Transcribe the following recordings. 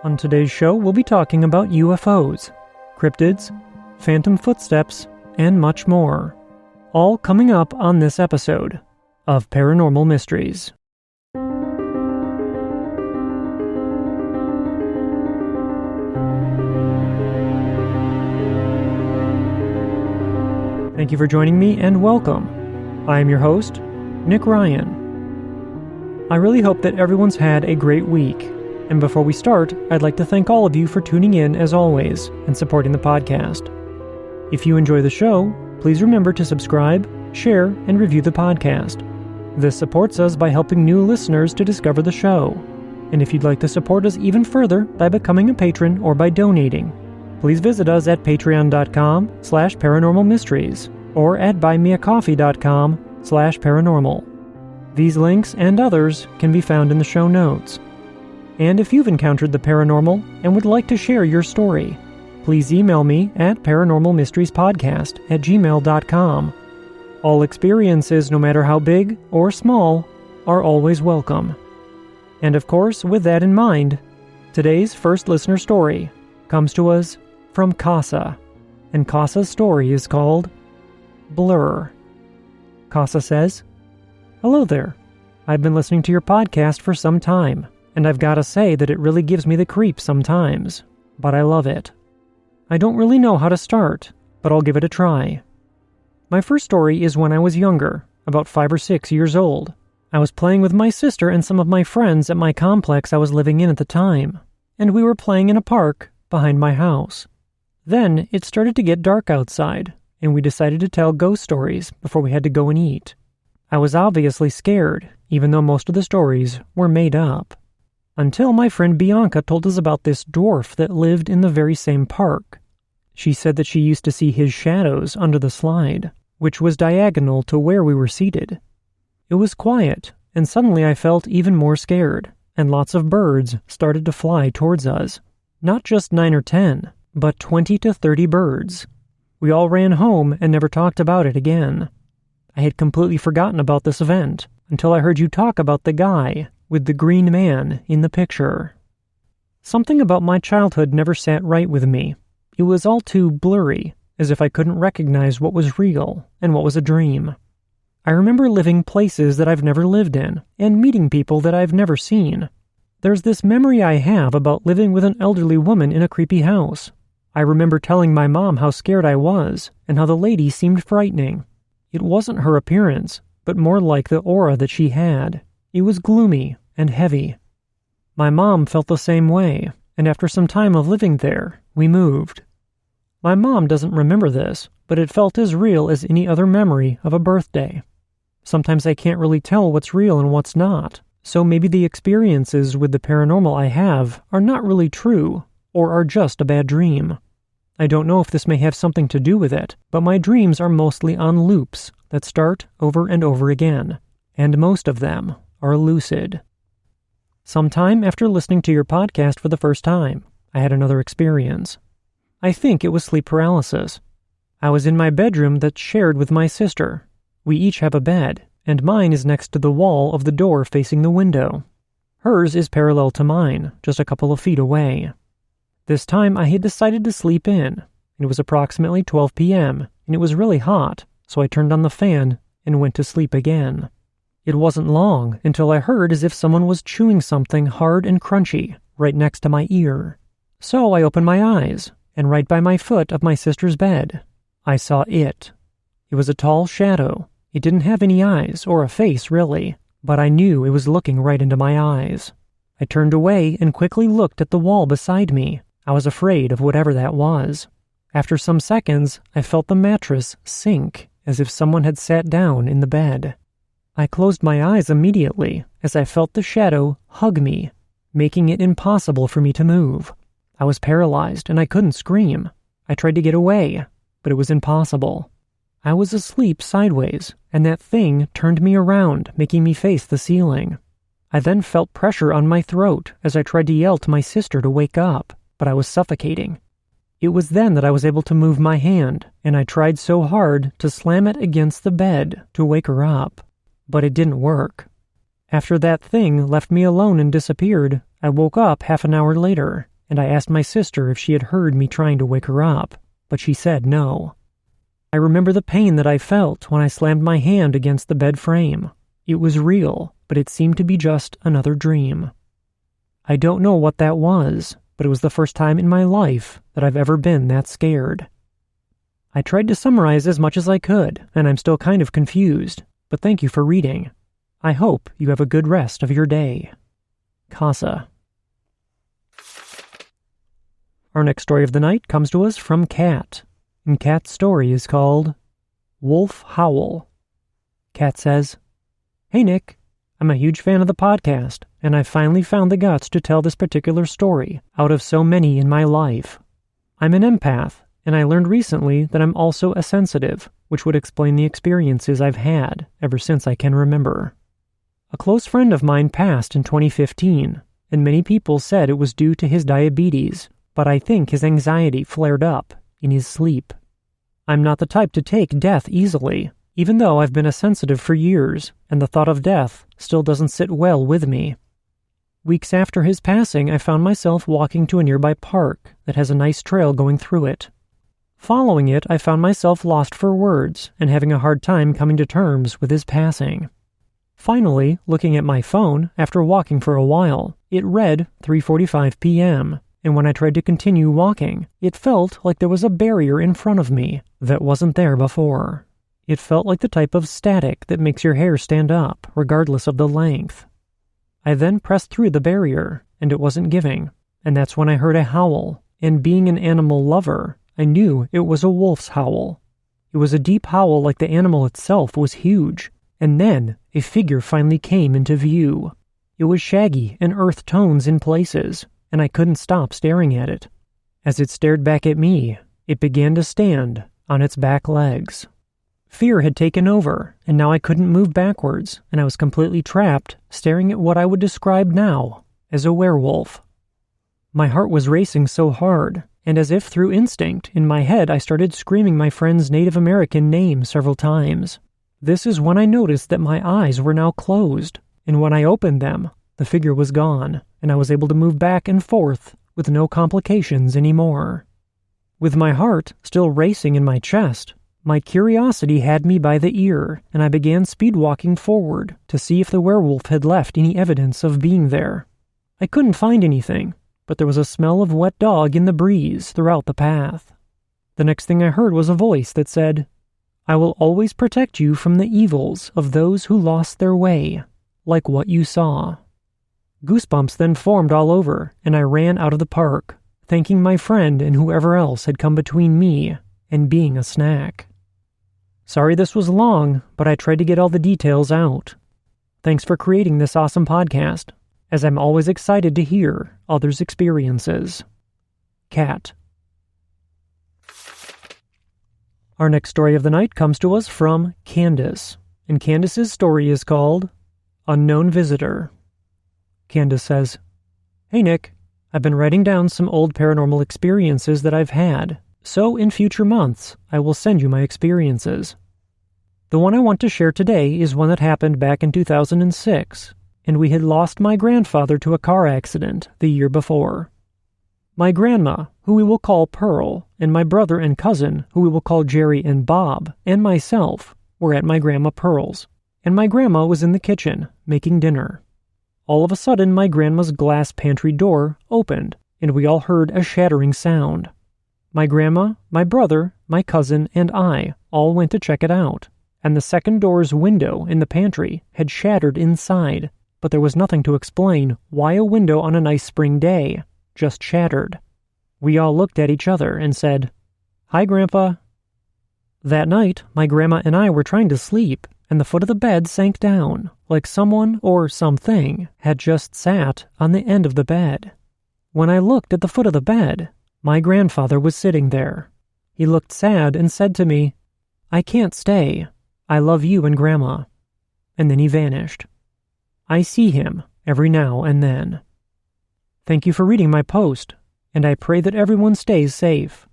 On today's show, we'll be talking about UFOs, cryptids, phantom footsteps, and much more. All coming up on this episode of Paranormal Mysteries. Thank you for joining me and welcome. I am your host, Nick Ryan. I really hope that everyone's had a great week. And before we start, I'd like to thank all of you for tuning in as always and supporting the podcast. If you enjoy the show, please remember to subscribe, share, and review the podcast. This supports us by helping new listeners to discover the show. And if you'd like to support us even further by becoming a patron or by donating, please visit us at patreon.com/paranormalmysteries or at buymeacoffee.com/paranormal. These links and others can be found in the show notes. And if you've encountered the paranormal and would like to share your story, please email me at paranormalmysteriesPodcast@gmail.com. All experiences, no matter how big or small, are always welcome. And of course, with that in mind, today's first listener story comes to us from Casa, and Casa's story is called Blur. Casa says, "Hello there. I've been listening to your podcast for some time. And I've got to say that it really gives me the creeps sometimes, but I love it. I don't really know how to start, but I'll give it a try. My first story is when I was younger, about 5 or 6 years old. I was playing with my sister and some of my friends at my complex I was living in at the time, and we were playing in a park behind my house. Then it started to get dark outside, and we decided to tell ghost stories before we had to go and eat. I was obviously scared, even though most of the stories were made up. Until my friend Bianca told us about this dwarf that lived in the very same park. She said that she used to see his shadows under the slide, which was diagonal to where we were seated. It was quiet, and suddenly I felt even more scared, and lots of birds started to fly towards us. Not just 9 or 10, but 20 to 30 birds. We all ran home and never talked about it again. I had completely forgotten about this event until I heard you talk about the guy with the green man in the picture. Something about my childhood never sat right with me. It was all too blurry, as if I couldn't recognize what was real and what was a dream. I remember living places that I've never lived in, and meeting people that I've never seen. There's this memory I have about living with an elderly woman in a creepy house. I remember telling my mom how scared I was, and how the lady seemed frightening. It wasn't her appearance, but more like the aura that she had. It was gloomy and heavy. My mom felt the same way, and after some time of living there, we moved. My mom doesn't remember this, but it felt as real as any other memory of a birthday. Sometimes I can't really tell what's real and what's not, so maybe the experiences with the paranormal I have are not really true, or are just a bad dream. I don't know if this may have something to do with it, but my dreams are mostly on loops that start over and over again, and most of them are lucid. Sometime after listening to your podcast for the first time, I had another experience. I think it was sleep paralysis. I was in my bedroom that's shared with my sister. We each have a bed, and mine is next to the wall of the door facing the window. Hers is parallel to mine, just a couple of feet away. This time I had decided to sleep in. It was approximately 12 p.m., and it was really hot, so I turned on the fan and went to sleep again. It wasn't long until I heard as if someone was chewing something hard and crunchy right next to my ear. So I opened my eyes, and right by my foot of my sister's bed, I saw it. It was a tall shadow. It didn't have any eyes or a face, really, but I knew it was looking right into my eyes. I turned away and quickly looked at the wall beside me. I was afraid of whatever that was. After some seconds, I felt the mattress sink as if someone had sat down in the bed. I closed my eyes immediately as I felt the shadow hug me, making it impossible for me to move. I was paralyzed and I couldn't scream. I tried to get away, but it was impossible. I was asleep sideways, and that thing turned me around, making me face the ceiling. I then felt pressure on my throat as I tried to yell to my sister to wake up, but I was suffocating. It was then that I was able to move my hand, and I tried so hard to slam it against the bed to wake her up, but it didn't work. After that thing left me alone and disappeared, I woke up half an hour later, and I asked my sister if she had heard me trying to wake her up, but she said no. I remember the pain that I felt when I slammed my hand against the bed frame. It was real, but it seemed to be just another dream. I don't know what that was, but it was the first time in my life that I've ever been that scared. I tried to summarize as much as I could, and I'm still kind of confused, but thank you for reading. I hope you have a good rest of your day. Casa. Our next story of the night comes to us from Kat, and Kat's story is called Wolf Howl. Kat says, "Hey Nick, I'm a huge fan of the podcast, and I finally found the guts to tell this particular story out of so many in my life. I'm an empath, and I learned recently that I'm also a sensitive, which would explain the experiences I've had ever since I can remember. A close friend of mine passed in 2015, and many people said it was due to his diabetes, but I think his anxiety flared up in his sleep. I'm not the type to take death easily, even though I've been a sensitive for years, and the thought of death still doesn't sit well with me. Weeks after his passing, I found myself walking to a nearby park that has a nice trail going through it. Following it, I found myself lost for words and having a hard time coming to terms with his passing. Finally, looking at my phone, after walking for a while, it read 3:45 p.m., and when I tried to continue walking, it felt like there was a barrier in front of me that wasn't there before. It felt like the type of static that makes your hair stand up, regardless of the length. I then pressed through the barrier, and it wasn't giving, and that's when I heard a howl, and being an animal lover, I knew it was a wolf's howl. It was a deep howl like the animal itself was huge, and then a figure finally came into view. It was shaggy and earth tones in places, and I couldn't stop staring at it. As it stared back at me, it began to stand on its back legs. Fear had taken over, and now I couldn't move backwards, and I was completely trapped, staring at what I would describe now as a werewolf. My heart was racing so hard, and as if through instinct, in my head I started screaming my friend's Native American name several times. This is when I noticed that my eyes were now closed, and when I opened them, the figure was gone, and I was able to move back and forth with no complications anymore. With my heart still racing in my chest, my curiosity had me by the ear, and I began speed-walking forward to see if the werewolf had left any evidence of being there. I couldn't find anything, but there was a smell of wet dog in the breeze throughout the path. The next thing I heard was a voice that said, "I will always protect you from the evils of those who lost their way, like what you saw." Goosebumps then formed all over, and I ran out of the park, thanking my friend and whoever else had come between me and being a snack. Sorry this was long, but I tried to get all the details out. Thanks for creating this awesome podcast, as I'm always excited to hear others' experiences. Kat. Our next story of the night comes to us from Candace, and Candace's story is called Unknown Visitor. Candace says, "Hey Nick, I've been writing down some old paranormal experiences that I've had, so in future months I will send you my experiences. The one I want to share today is one that happened back in 2006, and we had lost my grandfather to a car accident the year before. My grandma, who we will call Pearl, and my brother and cousin, who we will call Jerry and Bob, and myself, were at my grandma Pearl's, and my grandma was in the kitchen making dinner. All of a sudden, my grandma's glass pantry door opened, and we all heard a shattering sound. My grandma, my brother, my cousin, and I all went to check it out, and the second door's window in the pantry had shattered inside, but there was nothing to explain why a window on a nice spring day just shattered. We all looked at each other and said, 'Hi, Grandpa.' That night, my grandma and I were trying to sleep, and the foot of the bed sank down, like someone or something had just sat on the end of the bed. When I looked at the foot of the bed, my grandfather was sitting there. He looked sad and said to me, 'I can't stay. I love you and Grandma.' And then he vanished. I see him every now and then. Thank you for reading my post, and I pray that everyone stays safe."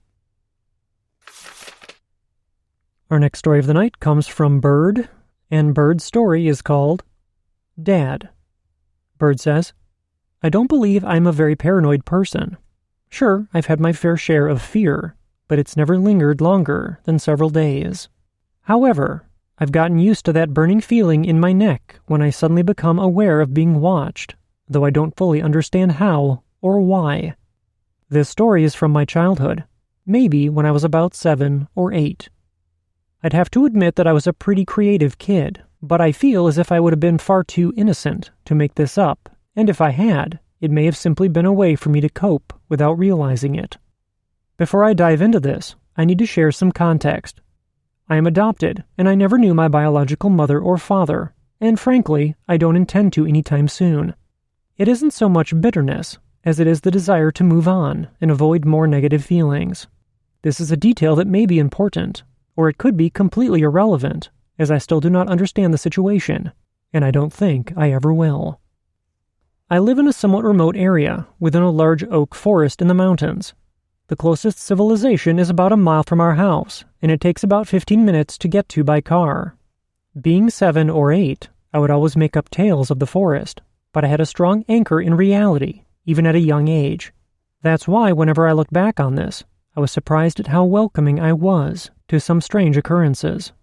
Our next story of the night comes from Bird, and Bird's story is called Dad. Bird says, I don't believe I'm a very paranoid person. Sure, I've had my fair share of fear, but it's never lingered longer than several days. However, I've gotten used to that burning feeling in my neck when I suddenly become aware of being watched, though I don't fully understand how or why. This story is from my childhood, maybe when I was about 7 or 8. I'd have to admit that I was a pretty creative kid, but I feel as if I would have been far too innocent to make this up, and if I had, it may have simply been a way for me to cope without realizing it. Before I dive into this, I need to share some context. I am adopted, and I never knew my biological mother or father, and frankly, I don't intend to anytime soon. It isn't so much bitterness, as it is the desire to move on and avoid more negative feelings. This is a detail that may be important, or it could be completely irrelevant, as I still do not understand the situation, and I don't think I ever will. I live in a somewhat remote area within a large oak forest in the mountains. The closest civilization is about a mile from our house, and it takes about 15 minutes to get to by car. Being 7 or 8, I would always make up tales of the forest, but I had a strong anchor in reality, even at a young age. That's why whenever I look back on this, I was surprised at how welcoming I was to some strange occurrences.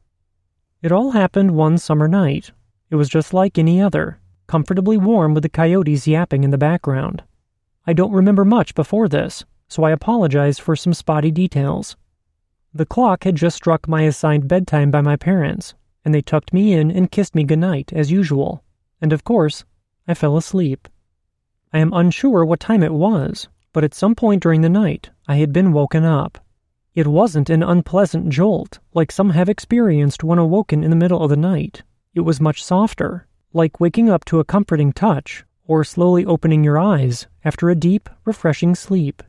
It all happened one summer night. It was just like any other, comfortably warm with the coyotes yapping in the background. I don't remember much before this, so I apologize for some spotty details. The clock had just struck my assigned bedtime by my parents, and they tucked me in and kissed me goodnight as usual, and of course, I fell asleep. I am unsure what time it was, but at some point during the night, I had been woken up. It wasn't an unpleasant jolt, like some have experienced when awoken in the middle of the night. It was much softer, like waking up to a comforting touch, or slowly opening your eyes after a deep, refreshing sleep.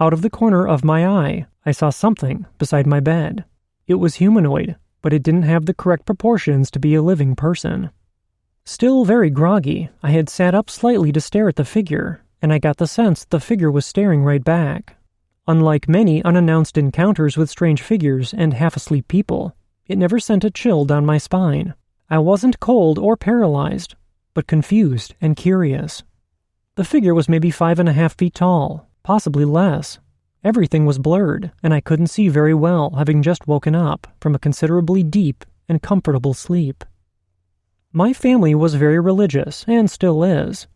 Out of the corner of my eye, I saw something beside my bed. It was humanoid, but it didn't have the correct proportions to be a living person. Still very groggy, I had sat up slightly to stare at the figure, and I got the sense the figure was staring right back. Unlike many unannounced encounters with strange figures and half-asleep people, it never sent a chill down my spine. I wasn't cold or paralyzed, but confused and curious. The figure was maybe 5.5 feet tall, possibly less. Everything was blurred, and I couldn't see very well, having just woken up from a considerably deep and comfortable sleep. My family was very religious, and still is.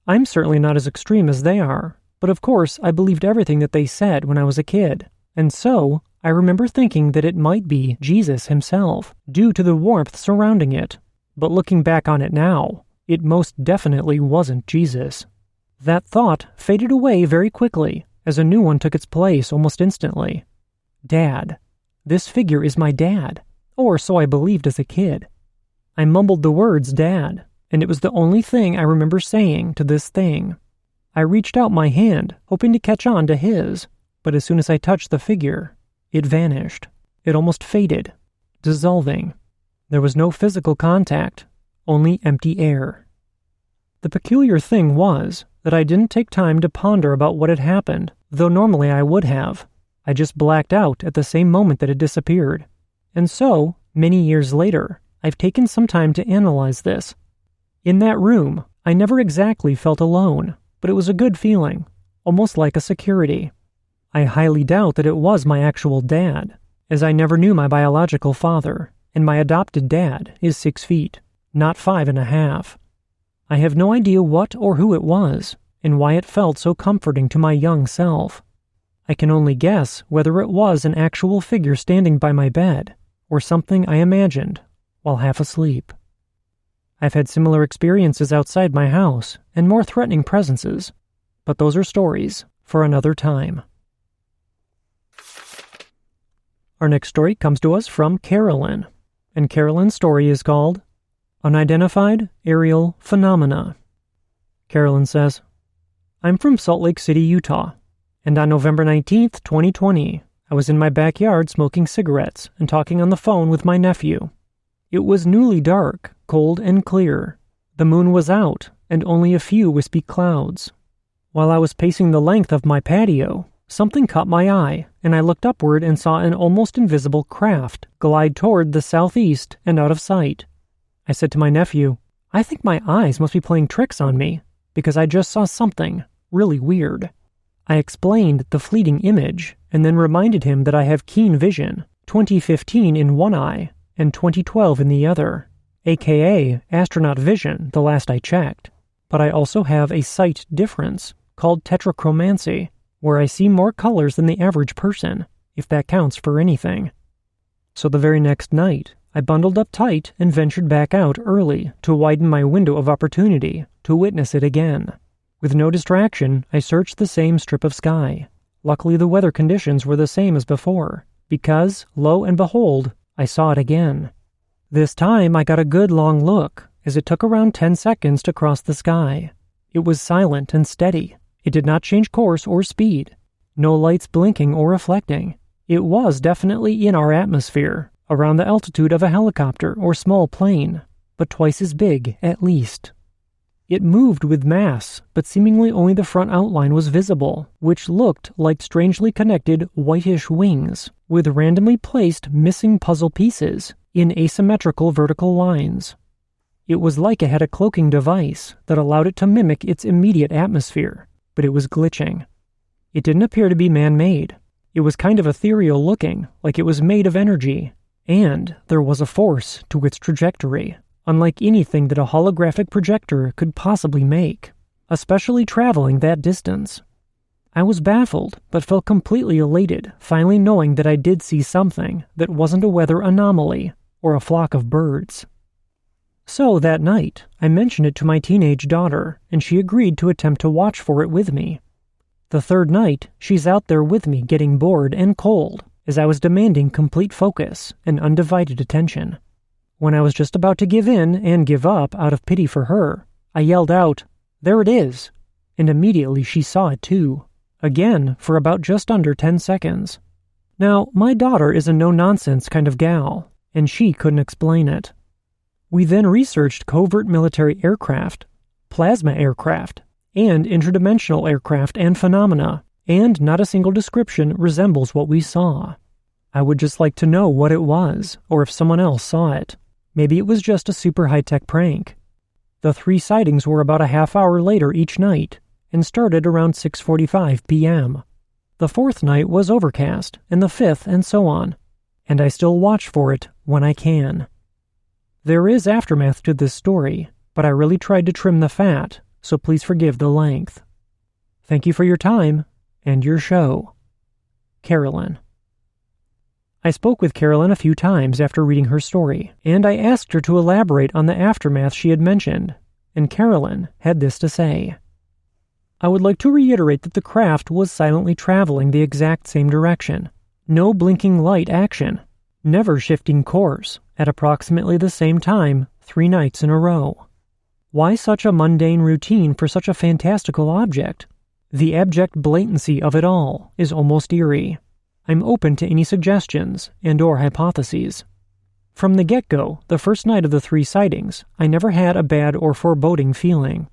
I'm certainly not as extreme as they are, but of course I believed everything that they said when I was a kid, and so I remember thinking that it might be Jesus himself, due to the warmth surrounding it. But looking back on it now, it most definitely wasn't Jesus. That thought faded away very quickly, as a new one took its place almost instantly. Dad. This figure is my dad, or so I believed as a kid. I mumbled the words Dad, and it was the only thing I remember saying to this thing. I reached out my hand, hoping to catch on to his, but as soon as I touched the figure, it vanished. It almost faded, dissolving. There was no physical contact, only empty air. The peculiar thing was that I didn't take time to ponder about what had happened, though normally I would have. I just blacked out at the same moment that it disappeared. And so, many years later, I've taken some time to analyze this. In that room, I never exactly felt alone, but it was a good feeling, almost like a security. I highly doubt that it was my actual dad, as I never knew my biological father, and my adopted dad is 6 feet, not 5.5. I have no idea what or who it was, and why it felt so comforting to my young self. I can only guess whether it was an actual figure standing by my bed, or something I imagined while half asleep. I've had similar experiences outside my house, and more threatening presences, but those are stories for another time. Our next story comes to us from Carolyn, and Carolyn's story is called Unidentified Ariel Phenomena. Carolyn says, I'm from Salt Lake City, Utah, and on November 19th, 2020, I was in my backyard smoking cigarettes and talking on the phone with my nephew. It was newly dark, cold and clear. The moon was out, and only a few wispy clouds. While I was pacing the length of my patio, something caught my eye, and I looked upward and saw an almost invisible craft glide toward the southeast and out of sight. I said to my nephew, I think my eyes must be playing tricks on me, because I just saw something really weird. I explained the fleeting image, and then reminded him that I have keen vision, 2015 in one eye, and 2012 in the other, aka astronaut vision the last I checked. But I also have a sight difference, called tetrachromancy, where I see more colors than the average person, if that counts for anything. So the very next night, I bundled up tight and ventured back out early to widen my window of opportunity to witness it again. With no distraction, I searched the same strip of sky. Luckily, the weather conditions were the same as before, because, lo and behold, I saw it again. This time, I got a good long look, as it took around 10 seconds to cross the sky. It was silent and steady. It did not change course or speed. No lights blinking or reflecting. It was definitely in our atmosphere, around the altitude of a helicopter or small plane, but twice as big at least. It moved with mass, but seemingly only the front outline was visible, which looked like strangely connected whitish wings, with randomly placed missing puzzle pieces in asymmetrical vertical lines. It was like it had a cloaking device that allowed it to mimic its immediate atmosphere, but it was glitching. It didn't appear to be man-made. It was kind of ethereal looking, like it was made of energy, and there was a force to its trajectory, unlike anything that a holographic projector could possibly make, especially traveling that distance. I was baffled, but felt completely elated, finally knowing that I did see something that wasn't a weather anomaly or a flock of birds. So that night, I mentioned it to my teenage daughter, and she agreed to attempt to watch for it with me. The third night, she's out there with me getting bored and cold, as I was demanding complete focus and undivided attention. When I was just about to give in and give up out of pity for her, I yelled out, "There it is!" And immediately she saw it too. Again, for about just under 10 seconds. Now, my daughter is a no-nonsense kind of gal, and she couldn't explain it. We then researched covert military aircraft, plasma aircraft, and interdimensional aircraft and phenomena, and not a single description resembles what we saw. I would just like to know what it was, or if someone else saw it. Maybe it was just a super high-tech prank. The 3 sightings were about a half hour later each night, and started around 6:45 p.m. The 4th night was overcast, and the 5th, and so on, and I still watch for it when I can. There is aftermath to this story, but I really tried to trim the fat, so please forgive the length. Thank you for your time and your show. Carolyn. I spoke with Carolyn a few times after reading her story, and I asked her to elaborate on the aftermath she had mentioned, and Carolyn had this to say. I would like to reiterate that the craft was silently traveling the exact same direction. No blinking light action. Never shifting course, at approximately the same time, 3 nights in a row. Why such a mundane routine for such a fantastical object? The abject blatancy of it all is almost eerie. I'm open to any suggestions and/or hypotheses. From the get-go, the first night of the 3 sightings, I never had a bad or foreboding feeling.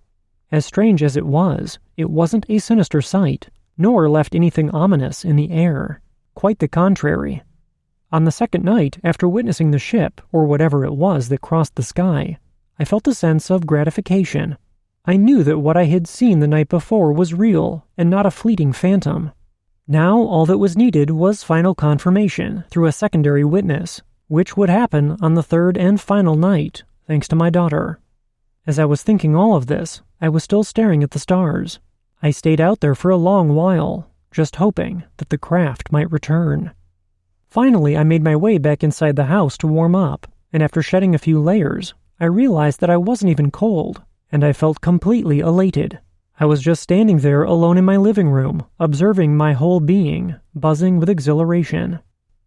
As strange as it wasn't a sinister sight, nor left anything ominous in the air. Quite the contrary. On the second night, after witnessing the ship, or whatever it was that crossed the sky, I felt a sense of gratification. I knew that what I had seen the night before was real, and not a fleeting phantom. Now all that was needed was final confirmation through a secondary witness, which would happen on the 3rd and final night, thanks to my daughter. As I was thinking all of this, I was still staring at the stars. I stayed out there for a long while, just hoping that the craft might return. Finally, I made my way back inside the house to warm up, and after shedding a few layers, I realized that I wasn't even cold, and I felt completely elated. I was just standing there alone in my living room, observing my whole being, buzzing with exhilaration.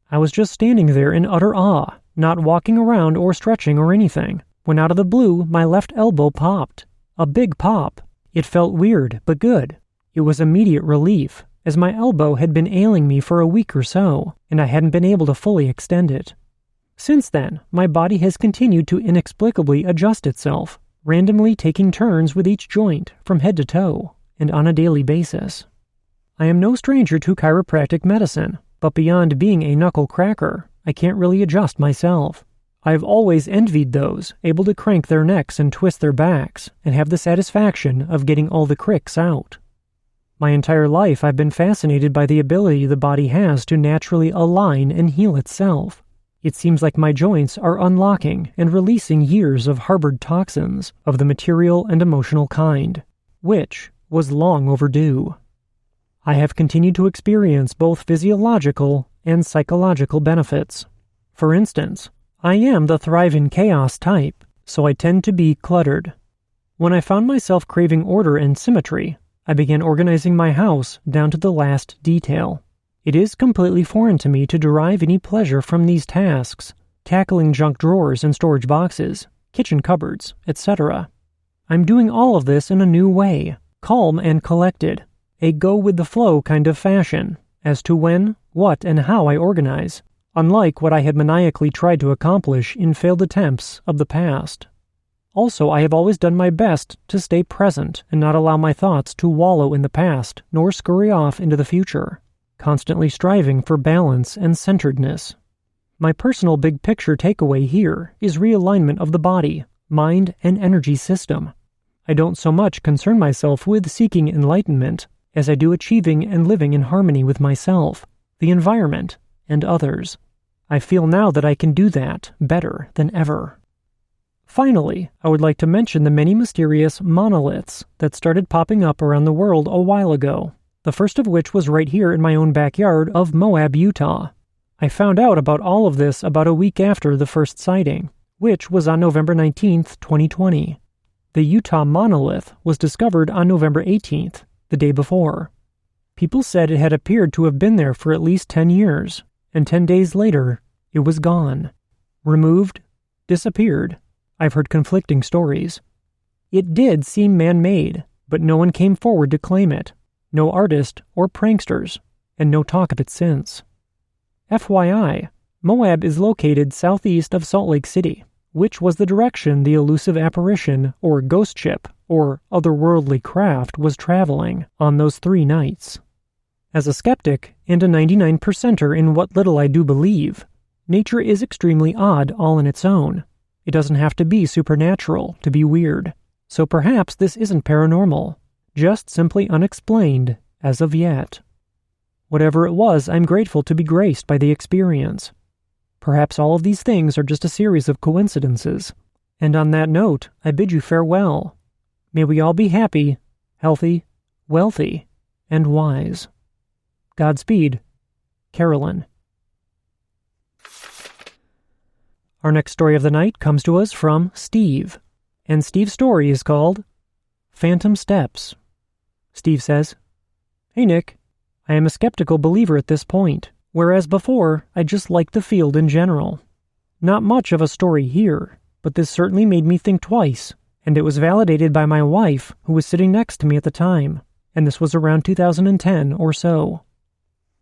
I was just standing there in utter awe, not walking around or stretching or anything, when out of the blue, my left elbow popped. A big pop. It felt weird, but good. It was immediate relief, as my elbow had been ailing me for a week or so, and I hadn't been able to fully extend it. Since then, my body has continued to inexplicably adjust itself, randomly taking turns with each joint from head to toe, and on a daily basis. I am no stranger to chiropractic medicine, but beyond being a knuckle cracker, I can't really adjust myself. I've always envied those able to crank their necks and twist their backs and have the satisfaction of getting all the cricks out. My entire life I've been fascinated by the ability the body has to naturally align and heal itself. It seems like my joints are unlocking and releasing years of harbored toxins of the material and emotional kind, which was long overdue. I have continued to experience both physiological and psychological benefits. For instance, I am the thrive in chaos type, so I tend to be cluttered. When I found myself craving order and symmetry, I began organizing my house down to the last detail. It is completely foreign to me to derive any pleasure from these tasks, tackling junk drawers and storage boxes, kitchen cupboards, etc. I'm doing all of this in a new way, calm and collected, a go-with-the-flow kind of fashion, as to when, what, and how I organize, unlike what I had maniacally tried to accomplish in failed attempts of the past. Also, I have always done my best to stay present and not allow my thoughts to wallow in the past nor scurry off into the future, constantly striving for balance and centeredness. My personal big picture takeaway here is realignment of the body, mind, and energy system. I don't so much concern myself with seeking enlightenment as I do achieving and living in harmony with myself, the environment, and others. I feel now that I can do that better than ever. Finally, I would like to mention the many mysterious monoliths that started popping up around the world a while ago, the first of which was right here in my own backyard of Moab, Utah. I found out about all of this about a week after the first sighting, which was on November 19th, 2020. The Utah monolith was discovered on November 18th, the day before. People said it had appeared to have been there for at least 10 years, and 10 days later, it was gone. Removed, disappeared. I've heard conflicting stories. It did seem man-made, but no one came forward to claim it. No artist or pranksters, and no talk of it since. FYI, Moab is located southeast of Salt Lake City, which was the direction the elusive apparition or ghost ship or otherworldly craft was traveling on those 3 nights. As a skeptic and a 99%er in what little I do believe, nature is extremely odd all on its own. It doesn't have to be supernatural to be weird, so perhaps this isn't paranormal, just simply unexplained as of yet. Whatever it was, I'm grateful to be graced by the experience. Perhaps all of these things are just a series of coincidences. And on that note, I bid you farewell. May we all be happy, healthy, wealthy, and wise. Godspeed, Carolyn. Our next story of the night comes to us from Steve, and Steve's story is called Phantom Steps. Steve says, "Hey Nick, I am a skeptical believer at this point, whereas before I just liked the field in general. Not much of a story here, but this certainly made me think twice, and it was validated by my wife, who was sitting next to me at the time, and this was around 2010 or so.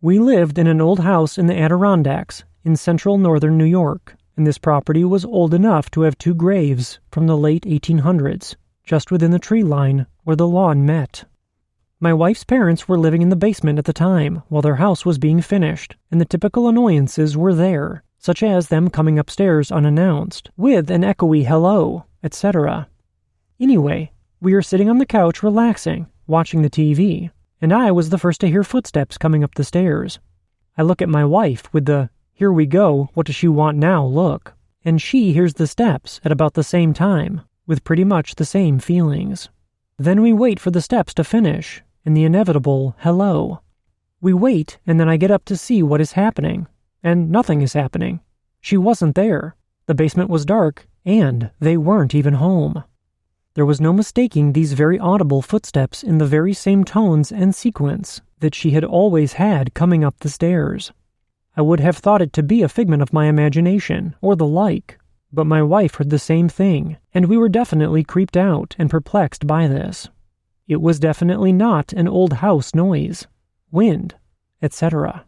We lived in an old house in the Adirondacks in central northern New York, and this property was old enough to have 2 graves from the late 1800s, just within the tree line where the lawn met. My wife's parents were living in the basement at the time while their house was being finished, and the typical annoyances were there, such as them coming upstairs unannounced, with an echoey hello, etc. Anyway, we were sitting on the couch relaxing, watching the TV, and I was the first to hear footsteps coming up the stairs. I look at my wife with the, here we go, what does she want now look, and she hears the steps at about the same time, with pretty much the same feelings. Then we wait for the steps to finish, and the inevitable hello. We wait, and then I get up to see what is happening, and nothing is happening. She wasn't there. The basement was dark, and they weren't even home. There was no mistaking these very audible footsteps in the very same tones and sequence that she had always had coming up the stairs. I would have thought it to be a figment of my imagination, or the like, but my wife heard the same thing, and we were definitely creeped out and perplexed by this. It was definitely not an old house noise, wind, etc.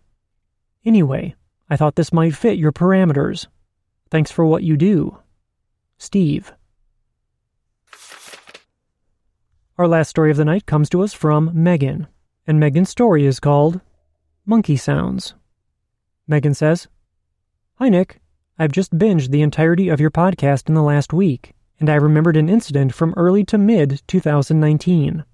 Anyway, I thought this might fit your parameters. Thanks for what you do. Steve." Our last story of the night comes to us from Megan, and Megan's story is called Monkey Sounds. Megan says, "Hi Nick, I've just binged the entirety of your podcast in the last week, and I remembered an incident from early to mid-2019.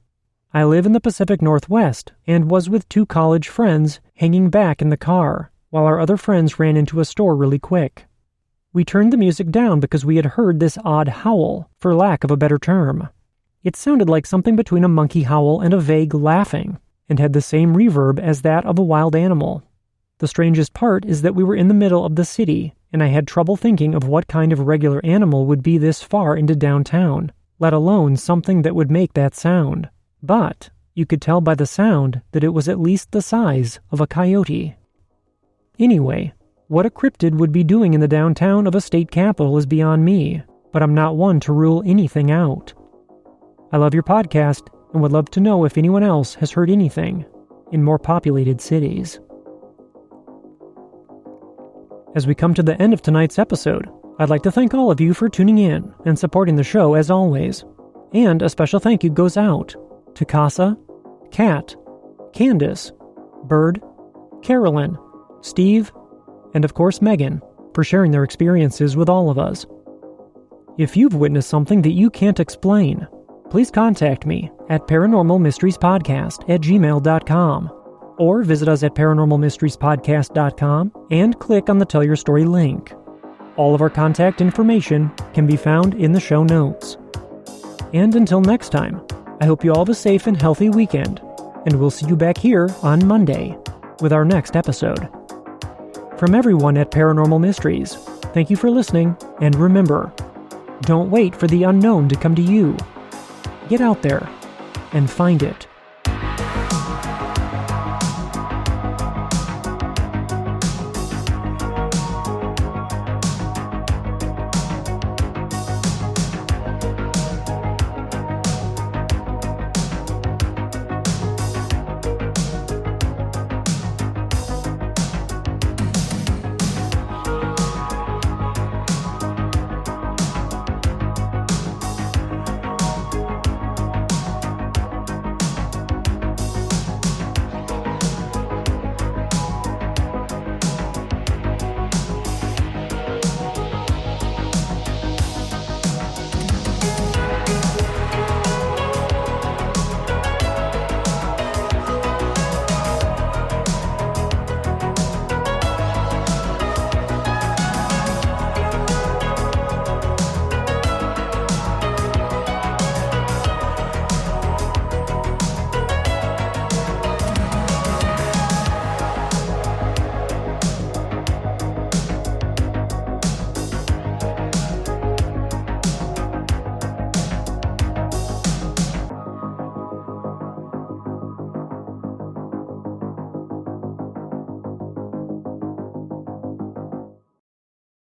I live in the Pacific Northwest and was with 2 college friends hanging back in the car while our other friends ran into a store really quick. We turned the music down because we had heard this odd howl, for lack of a better term. It sounded like something between a monkey howl and a vague laughing, and had the same reverb as that of a wild animal. The strangest part is that we were in the middle of the city, and I had trouble thinking of what kind of regular animal would be this far into downtown, let alone something that would make that sound. But you could tell by the sound that it was at least the size of a coyote. Anyway, what a cryptid would be doing in the downtown of a state capital is beyond me, but I'm not one to rule anything out. I love your podcast and would love to know if anyone else has heard anything in more populated cities. As we come to the end of tonight's episode, I'd like to thank all of you for tuning in and supporting the show as always. And a special thank you goes out to Casa, Kat, Candace, Bird, Carolyn, Steve, and of course Megan for sharing their experiences with all of us. If you've witnessed something that you can't explain, please contact me at paranormalmysteriespodcast@gmail.com or visit us at paranormalmysteriespodcast.com and click on the Tell Your Story link. All of our contact information can be found in the show notes. And until next time, I hope you all have a safe and healthy weekend, and we'll see you back here on Monday with our next episode. From everyone at Paranormal Mysteries, thank you for listening, and remember, don't wait for the unknown to come to you. Get out there and find it.